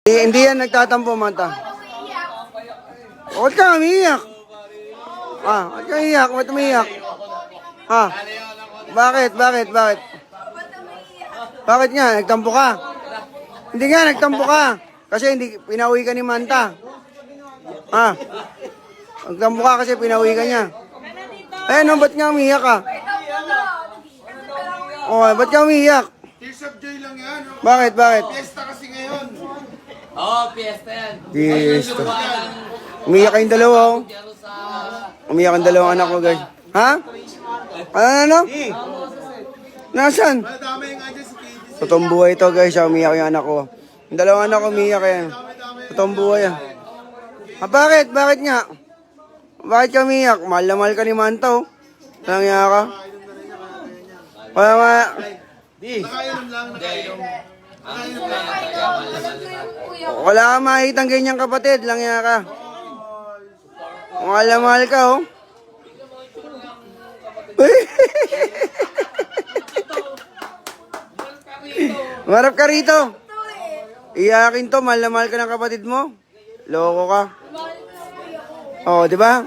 Hindi yan nagtatampo, Manta. Bakit ka umiiyak? Bakit ka umiiyak? Bakit umiiyak? Bakit? Bakit nga? Nagtampo ka? Hindi nga, nagtampo ka. Kasi hindi, pinauwi ka ni Manta. Nagtampo ka kasi pinauwi ka niya. Ano, ba't nga umiiyak ka? Ba't ka umiiyak? Tears of joy lang yan. Bakit? Fiesta kasi ngayon. Fiesta yan. Fiesta. Umiiyak kayong dalawa, oh. Umiiyak ang dalawang anak ko, guys. Ha? Ano? Nasaan? Madami nga dyan si KD. Totoong buhay ito, guys. Umiiyak yung anak ko. Yung dalawang anak ko umiiyak yan. Totoong buhay yan. Bakit? Bakit nga? Bakit ka umiiyak? Mahal na mahal ka ni Manta, oh. Nangyaya ka? Nakainom lang. Wala ka makitang ganyang kapatid. Langya ka. Mahal na mahal ka, oh. Marap ka rito. Iyakin to. Mahal na mahal ka ng kapatid mo. Loko ka. Di ba?